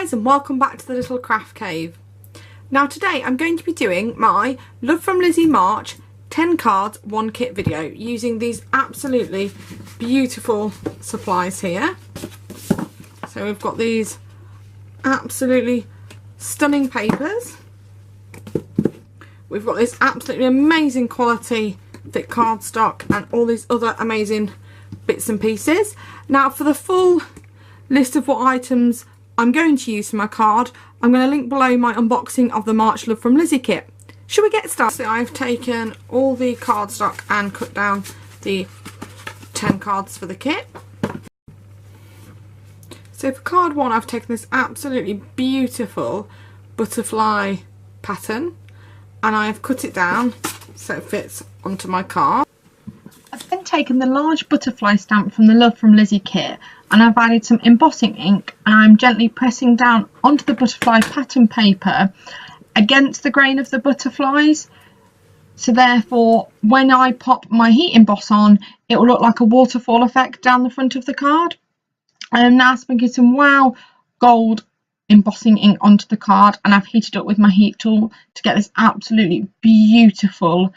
guys, and welcome back to the little craft cave. Now today I'm going to be doing my Love from Lizzie March 10 cards 1 kit video using these absolutely beautiful supplies here. So we've got these absolutely stunning papers. We've got this absolutely amazing quality thick cardstock and all these other amazing bits and pieces. Now for the full list of what items I'm going to use for my card, I'm going to link below my unboxing of the March Love from Lizzie kit. Shall we get started? So I've taken all the cardstock and cut down the 10 cards for the kit. So for card 1 I've taken this absolutely beautiful butterfly pattern and I've cut it down so it fits onto my card. I've then taken the large butterfly stamp from the Love from Lizzie kit and I've added some embossing ink and I'm gently pressing down onto the butterfly pattern paper against the grain of the butterflies. So therefore when I pop my heat emboss on, it will look like a waterfall effect down the front of the card. I am now sprinkling some Wow Gold embossing ink onto the card and I've heated up with my heat tool to get this absolutely beautiful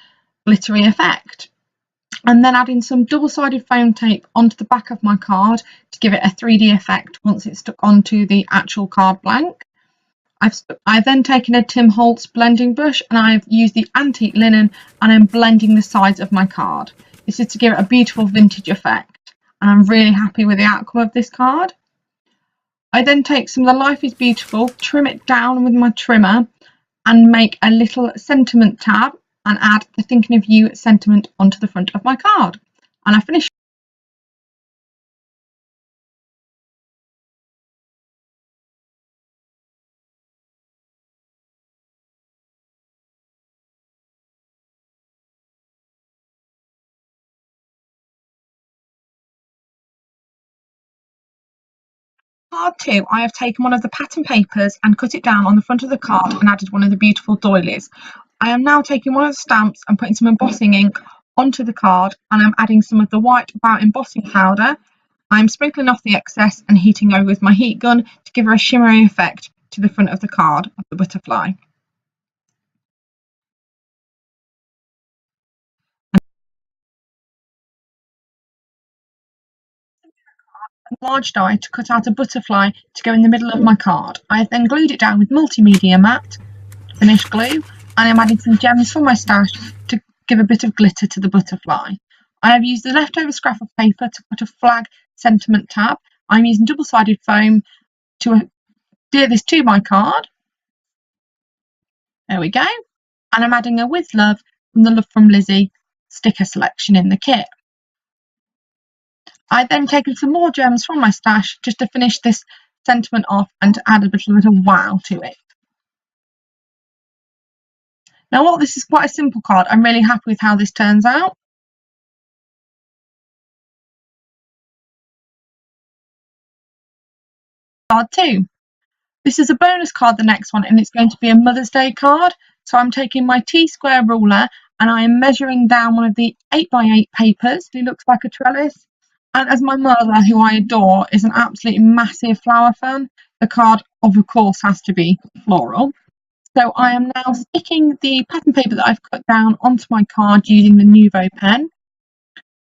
glittery effect. And then adding some double-sided foam tape onto the back of my card to give it a 3D effect once it's stuck onto the actual card blank. I've then taken a Tim Holtz blending brush and I've used the antique linen and I'm blending the sides of my card. This is to give it a beautiful vintage effect and I'm really happy with the outcome of this card. I then take some of the Life is Beautiful, trim it down with my trimmer and make a little sentiment tab and add the Thinking of You sentiment onto the front of my card. And I finish. Card 2, I have taken one of the pattern papers and cut it down on the front of the card and added one of the beautiful doilies. I am now taking one of the stamps and putting some embossing ink onto the card and I'm adding some of the white About embossing powder. I'm sprinkling off the excess and heating over with my heat gun to give her a shimmery effect to the front of the card of the butterfly. A large die to cut out a butterfly to go in the middle of my card. I have then glued it down with multimedia matte finish glue and I'm adding some gems from my stash to give a bit of glitter to the butterfly. I have used the leftover scrap of paper to put a flag sentiment tab. I'm using double-sided foam to adhere this to my card. There we go. And I'm adding a With Love from the Love from Lizzie sticker selection in the kit. I've then taken some more gems from my stash just to finish this sentiment off and to add a little bit of wow to it. Now while this is quite a simple card, I'm really happy with how this turns out. Card 2. This is a bonus card, the next one, and it's going to be a Mother's Day card. So I'm taking my T-square ruler and I am measuring down one of the 8x8 papers. It looks like a trellis. And as my mother, who I adore, is an absolutely massive flower fan, the card, of course, has to be floral. So I am now sticking the pattern paper that I've cut down onto my card using the Nuvo pen.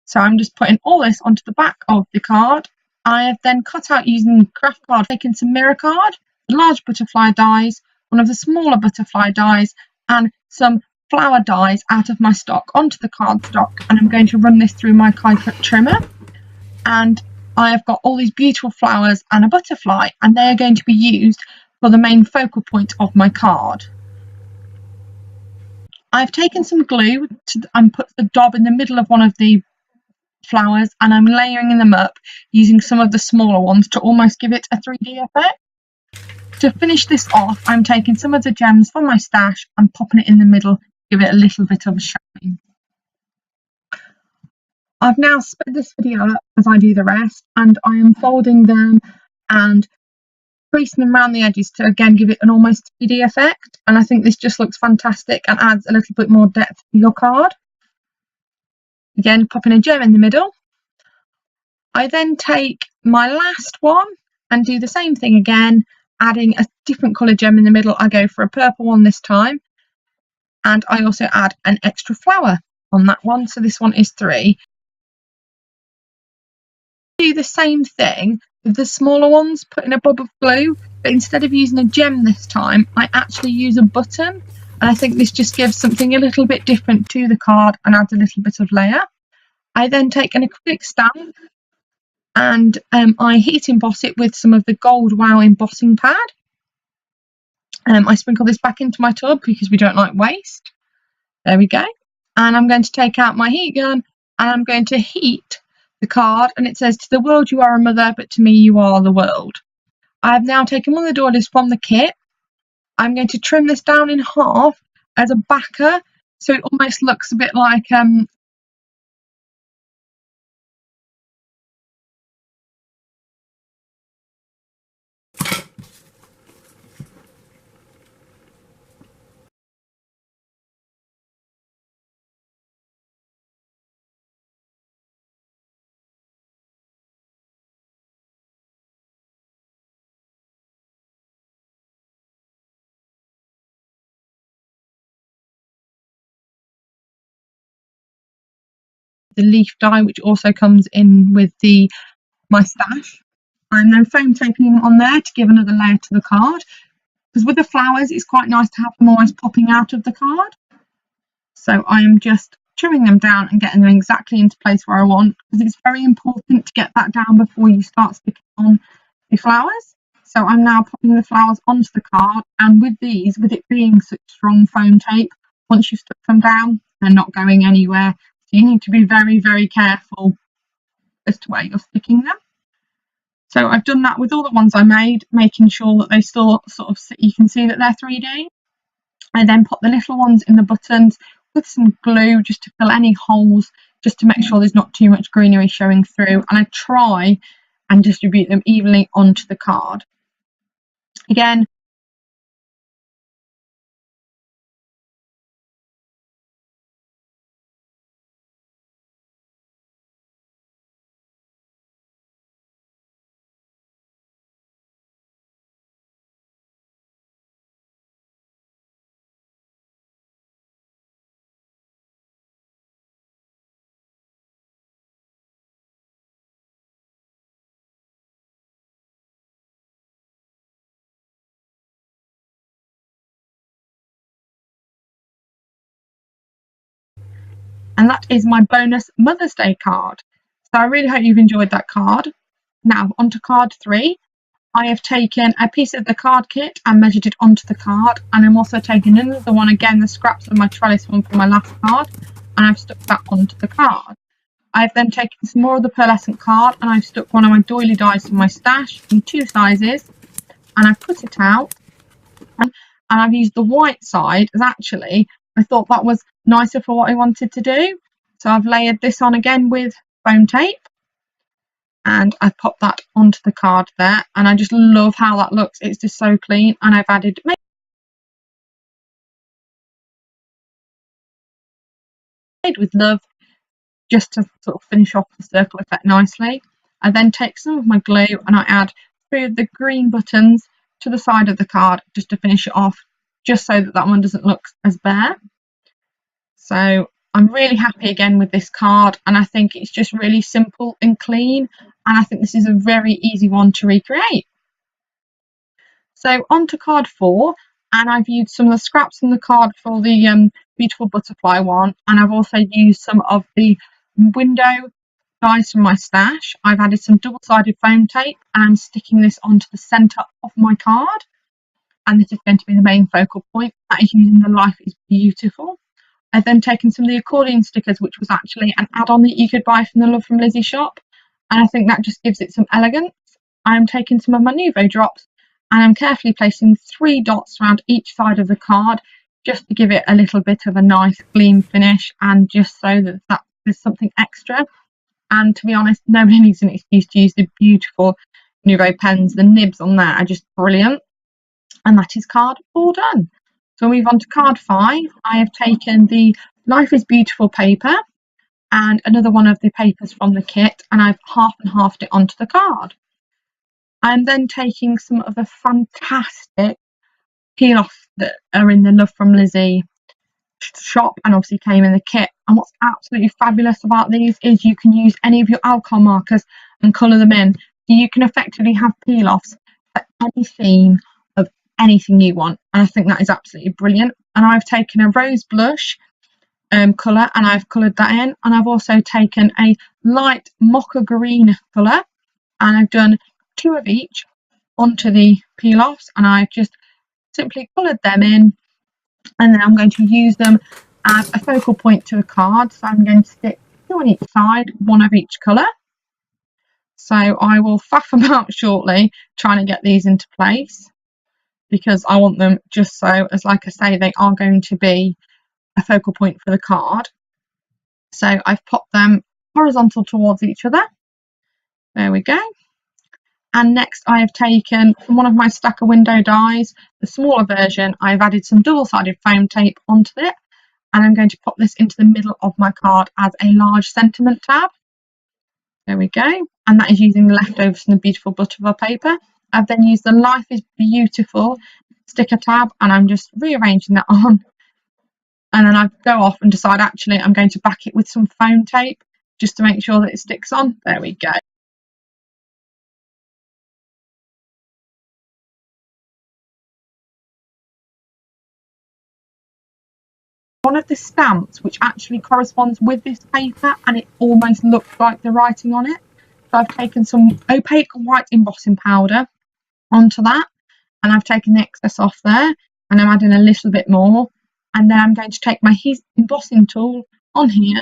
So I'm just putting all this onto the back of the card. I have then cut out using craft card, taken some mirror card, large butterfly dies, one of the smaller butterfly dies, and some flower dies out of my stock onto the cardstock. And I'm going to run this through my die cut trimmer. And I have got all these beautiful flowers and a butterfly, and they're going to be used for the main focal point of my card. I've taken some glue and put the dob in the middle of one of the flowers and I'm layering them up using some of the smaller ones to almost give it a 3D effect. To finish this off, I'm taking some of the gems from my stash and popping it in the middle to give it a little bit of a shine. I've now sped this video up as I do the rest and I am folding them and creasing them around the edges to again give it an almost 3D effect, and I think this just looks fantastic and adds a little bit more depth to your card. Again, popping a gem in the middle. I then take my last one and do the same thing again adding a different colour gem in the middle. I go for a purple one this time, and I also add an extra flower on that one, so this one is 3. Do the same thing with the smaller ones, put in a bob of glue, but instead of using a gem this time, I actually use a button, and I think this just gives something a little bit different to the card and adds a little bit of layer. I then take an acrylic stamp and I heat emboss it with some of the Gold Wow embossing pad. I sprinkle this back into my tub because we don't like waste. There we go. And I'm going to take out my heat gun and I'm going to heat the card, and it says, "To the world you are a mother, but to me you are the world." I've now taken one of the doilies from the kit. I'm going to trim this down in half as a backer, so it almost looks a bit like the leaf die, which also comes in with my stash. I'm then foam taping on there to give another layer to the card, because with the flowers it's quite nice to have them almost popping out of the card. So I'm just trimming them down and getting them exactly into place where I want, because it's very important to get that down before you start sticking on the flowers. So I'm now popping the flowers onto the card, and with these, with it being such strong foam tape, once you've stuck them down, they're not going anywhere. So you need to be very, very careful as to where you're sticking them. So I've done that with all the ones I made, making sure that they still sort of, you can see that they're 3D. I then put the little ones in the buttons with some glue just to fill any holes, just to make sure there's not too much greenery showing through, and I try and distribute them evenly onto the card. Again, and that is my bonus Mother's Day card. So I really hope you've enjoyed that card. Now onto card 3. I have taken a piece of the card kit and measured it onto the card, and I'm also taking another one, again the scraps of my trellis one from my last card, and I've stuck that onto the card. I've then taken some more of the pearlescent card and I've stuck one of my doily dies from my stash in 2 sizes, and I've cut it out, and I've used the white side as actually, I thought that was nicer for what I wanted to do. So I've layered this on again with foam tape, and I've popped that onto the card there, and I just love how that looks. It's just so clean, and I've added Made with Love just to sort of finish off the circle effect nicely. I then take some of my glue and I add 3 of the green buttons to the side of the card just to finish it off, just so that that one doesn't look as bare. So I'm really happy again with this card, and I think it's just really simple and clean, and I think this is a very easy one to recreate. So on to card 4, and I've used some of the scraps in the card for the beautiful butterfly one, and I've also used some of the window dies from my stash. I've added some double-sided foam tape and I'm sticking this onto the centre of my card, and this is going to be the main focal point. That is using the Life is Beautiful. I've then taken some of the accordion stickers, which was actually an add-on that you could buy from the Love from Lizi shop, and I think that just gives it some elegance. I'm taking some of my Nuvo drops and I'm carefully placing 3 dots around each side of the card, just to give it a little bit of a nice gleam finish, and just so that there's something extra. And to be honest, nobody needs an excuse to use the beautiful Nuvo pens. The nibs on there are just brilliant. And that is card 4 done. So we'll move on to card 5. I have taken the Life is Beautiful paper and another one of the papers from the kit, and I've half and halved it onto the card. I'm then taking some of the fantastic peel-offs that are in the Love from Lizi shop and obviously came in the kit. And what's absolutely fabulous about these is you can use any of your alcohol markers and colour them in. So you can effectively have peel-offs for any theme of anything you want. And I think that is absolutely brilliant. And I've taken a rose blush colour and I've coloured that in. And I've also taken a light mocha green colour and I've done 2 of each onto the peel-offs and I've just simply coloured them in, and then I'm going to use them as a focal point to the card. So I'm going to stick 2 on each side, 1 of each colour. So I will faff about shortly trying to get these into place because I want them just so, as like I say, they are going to be a focal point for the card. So I've popped them horizontal towards each other. There we go. And next I have taken from one of my stacker window dies, the smaller version, I've added some double-sided foam tape onto it and I'm going to pop this into the middle of my card as a large sentiment tab. There we go. And that is using the leftovers from the beautiful butterfly paper. I've then used the Life is Beautiful sticker tab and I'm just rearranging that on. And then I go off and decide actually I'm going to back it with some foam tape just to make sure that it sticks on. There we go. One of the stamps which actually corresponds with this paper and it almost looks like the writing on it. So I've taken some opaque white embossing powder onto that and I've taken the excess off there and I'm adding a little bit more and then I'm going to take my heat embossing tool on here,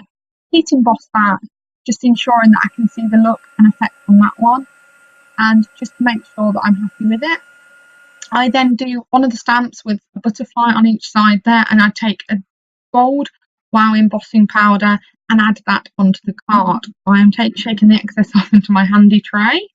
heat emboss that, just ensuring that I can see the look and effect on that one and just to make sure that I'm happy with it. I then do one of the stamps with a butterfly on each side there and I take a gold wow embossing powder and add that onto the card. I am shaking the excess off into my handy tray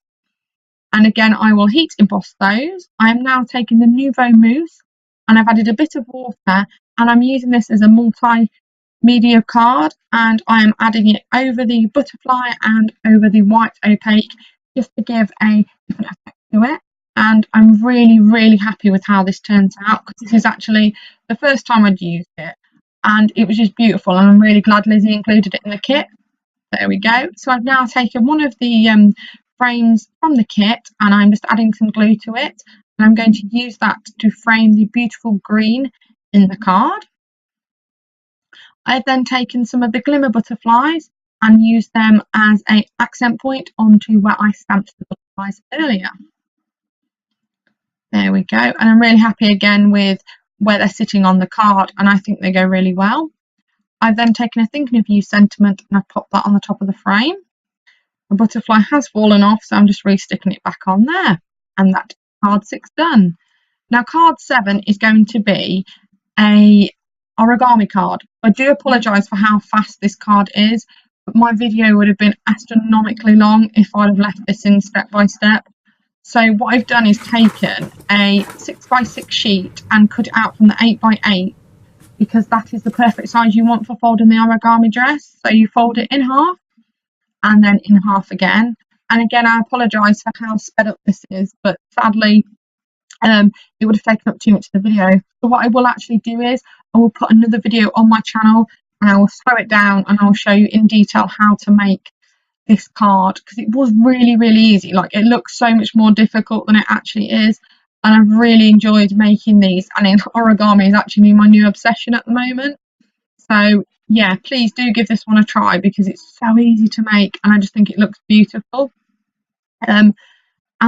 and again I will heat emboss those. I am now taking the Nouveau Mousse and I've added a bit of water and I'm using this as a multimedia card and I am adding it over the butterfly and over the white opaque just to give a different effect to it. And I'm really happy with how this turns out because this is actually the first time I'd used it and it was just beautiful and I'm really glad Lizi included it in the kit. There we go. So I've now taken one of the frames from the kit and I'm just adding some glue to it and I'm going to use that to frame the beautiful green in the card. I've then taken some of the glimmer butterflies and used them as an accent point onto where I stamped the butterflies earlier. There we go, and I'm really happy again with where they're sitting on the card and I think they go really well. I've then taken a thinking of you sentiment and I've popped that on the top of the frame. The butterfly has fallen off so I'm just re-sticking it back on there and that card 6 done. Now card 7 is going to be a origami card. I do apologise for how fast this card is, but my video would have been astronomically long if I'd have left this in step by step. So what I've done is taken a 6x6 sheet and cut it out from the 8x8 because that is the perfect size you want for folding the origami dress. So you fold it in half and then in half again. And again, I apologise for how sped up this is, but sadly it would have taken up too much of the video. So what I will actually do is I will put another video on my channel and I will slow it down and I'll show you in detail how to make this card because it was really easy. Like it looks so much more difficult than it actually is and I've really enjoyed making these and origami is actually my new obsession at the moment. So yeah, please do give this one a try because it's so easy to make and I just think it looks beautiful. And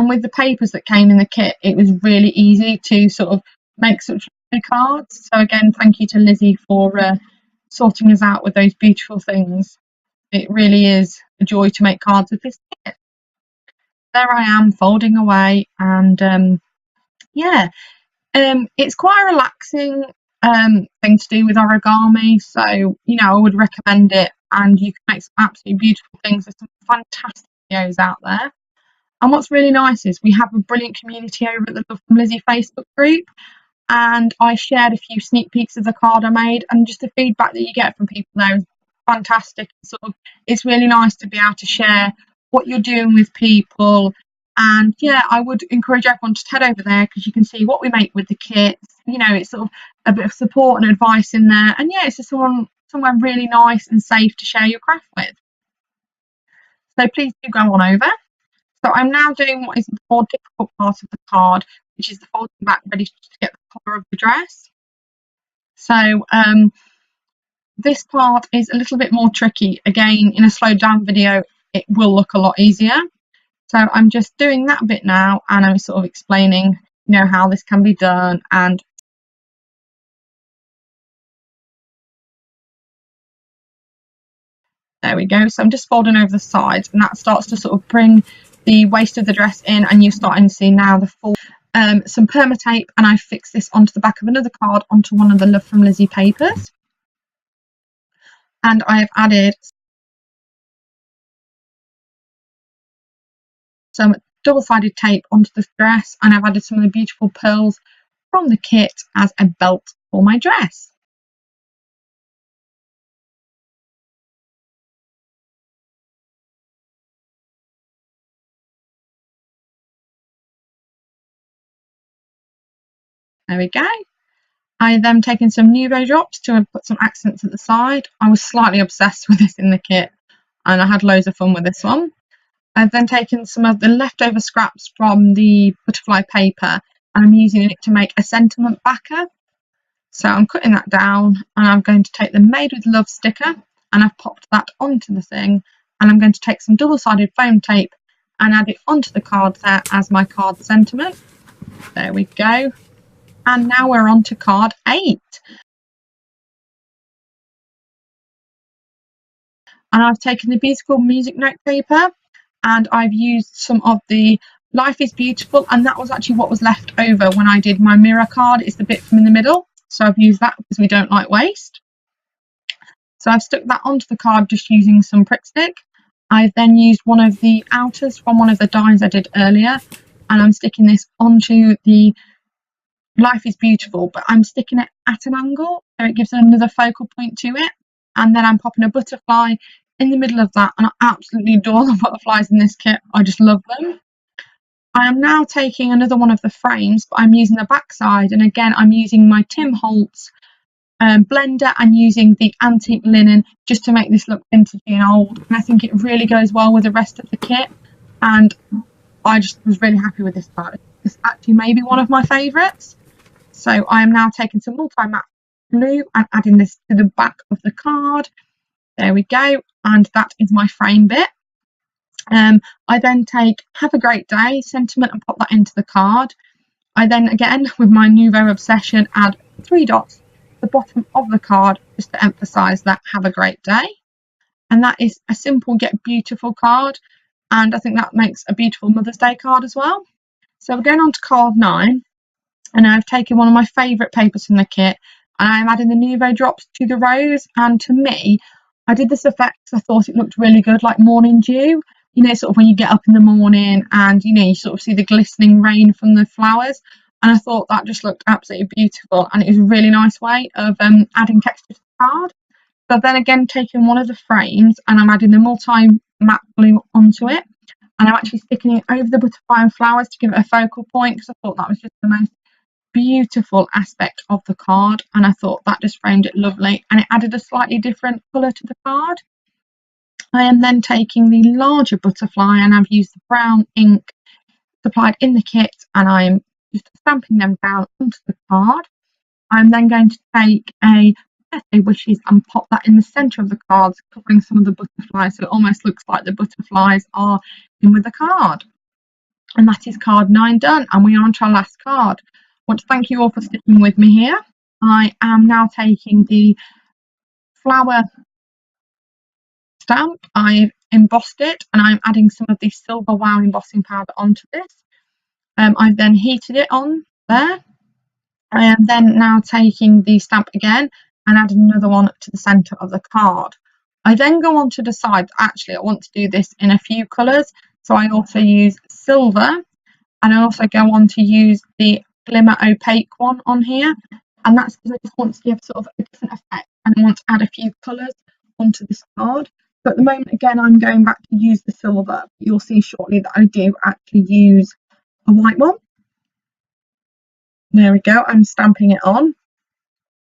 with the papers that came in the kit it was really easy to sort of make such big cards. So again, thank you to Lizi for sorting us out with those beautiful things. It really is a joy to make cards with this kit. There I am folding away and yeah, it's quite a relaxing thing to do with origami, so you know I would recommend it and you can make some absolutely beautiful things. There's some fantastic videos out there and what's really nice is we have a brilliant community over at the Love from Lizi Facebook group and I shared a few sneak peeks of the card I made and just the feedback that you get from people there is fantastic. Sort of, it's really nice to be able to share what you're doing with people And yeah, I would encourage everyone to head over there because you can see what we make with the kits. You know, it's sort of a bit of support and advice in there. And yeah, it's just somewhere really nice and safe to share your craft with. So please do go on over. So I'm now doing what is the more difficult part of the card, which is the folding back ready to get the colour of the dress. So this part is a little bit more tricky. Again, in a slowed down video, it will look a lot easier. So I'm just doing that bit now, and I'm sort of explaining, you know, how this can be done. And there we go. So I'm just folding over the sides, and that starts to sort of bring the waist of the dress in, and you're starting to see now the full some perma tape, and I fixed this onto the back of another card onto one of the Love from Lizi papers. And I have added some double-sided tape onto the dress, and I've added some of the beautiful pearls from the kit as a belt for my dress. There we go. I then taken some Nuvo drops to put some accents at the side. I was slightly obsessed with this in the kit, and I had loads of fun with this one. I've then taken some of the leftover scraps from the butterfly paper, and I'm using it to make a sentiment backer. So I'm cutting that down, and I'm going to take the Made with Love sticker, and I've popped that onto the thing, and I'm going to take some double-sided foam tape and add it onto the card there as my card sentiment. There we go. And now we're on to card 8. And I've taken the beautiful music note paper, and I've used some of the Life is Beautiful, and that was actually what was left over when I did my mirror card. It's the bit from in the middle, so I've used that because we don't like waste. So I've stuck that onto the card just using some prick stick. I've then used one of the outers from one of the dies I did earlier, and I'm sticking this onto the Life is Beautiful, but I'm sticking it at an angle so it gives another focal point to it. And then I'm popping a butterfly in the middle of that, and I absolutely adore the butterflies in this kit. I just love them. I am now taking another one of the frames, but I'm using the back side, and again I'm using my Tim Holtz blender and using the antique linen just to make this look vintagey and old, and I think it really goes well with the rest of the kit, and I just was really happy with this part. It's actually maybe one of my favourites. So I am now taking some multi-matte blue and adding this to the back of the card. There we go, and that is my frame bit. I then take Have a Great Day sentiment and pop that into the card. I then, again, with my Nuvo obsession, add 3 dots at the bottom of the card just to emphasise that Have a Great Day. And that is a simple yet beautiful card, and I think that makes a beautiful Mother's Day card as well. So we're going on to card 9. And I've taken one of my favourite papers from the kit, and I'm adding the Nuvo drops to the rose. And to me, I did this effect because I thought it looked really good, like morning dew. You know, sort of when you get up in the morning and, you know, you sort of see the glistening rain from the flowers. And I thought that just looked absolutely beautiful, and it was a really nice way of adding texture to the card. So I've then again taken one of the frames, and I'm adding the multi-matte blue onto it. And I'm actually sticking it over the butterfly and flowers to give it a focal point because I thought that was just the most beautiful aspect of the card, and I thought that just framed it lovely, and it added a slightly different colour to the card. I am then taking the larger butterfly, and I've used the brown ink supplied in the kit, and I'm just stamping them down onto the card. I'm then going to take a birthday wishes and pop that in the centre of the cards, covering some of the butterflies, so it almost looks like the butterflies are in with the card. And that is card 9 done, and we are on to our last card. I want to thank you all for sticking with me here. I am now taking the flower stamp, I've embossed it, and I'm adding some of the Silver Wow embossing powder onto this. I've then heated it on there. I am then now taking the stamp again and add another one to the centre of the card. I then go on to decide, actually I want to do this in a few colours, so I also use silver, and I also go on to use the glimmer opaque one on here, and that's because I just want to give sort of a different effect, and I want to add a few colours onto this card. So at the moment, again, I'm going back to use the silver. You'll see shortly that I do actually use a white one. There we go, I'm stamping it on.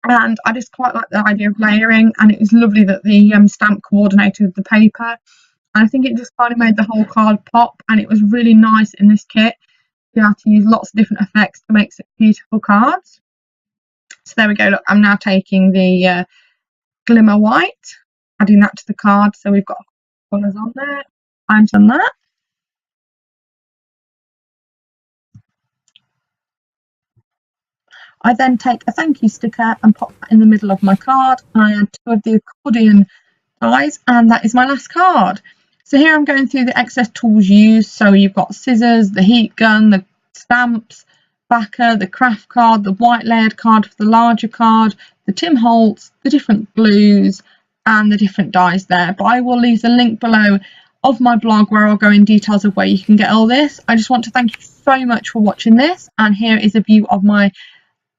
And I just quite like the idea of layering, and it was lovely that the stamp coordinated with the paper. And I think it just kind of made the whole card pop, and it was really nice in this kit to be able to use lots of different effects to make such beautiful cards. So there we go, look, I'm now taking the glimmer white, adding that to the card, so we've got colours on there. I'm done that. I then take a thank you sticker and pop that in the middle of my card. I add 2 of the accordion dies, and that is my last card. So here I'm going through the excess tools used. So you've got scissors, the heat gun, the stamps, backer, the craft card, the white layered card for the larger card, the Tim Holtz, the different glues, and the different dies there. But I will leave the link below of my blog where I'll go in details of where you can get all this. I just want to thank you so much for watching this, and here is a view of my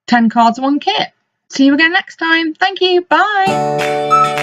10 cards, 1 kit. See you again next time. Thank you. Bye.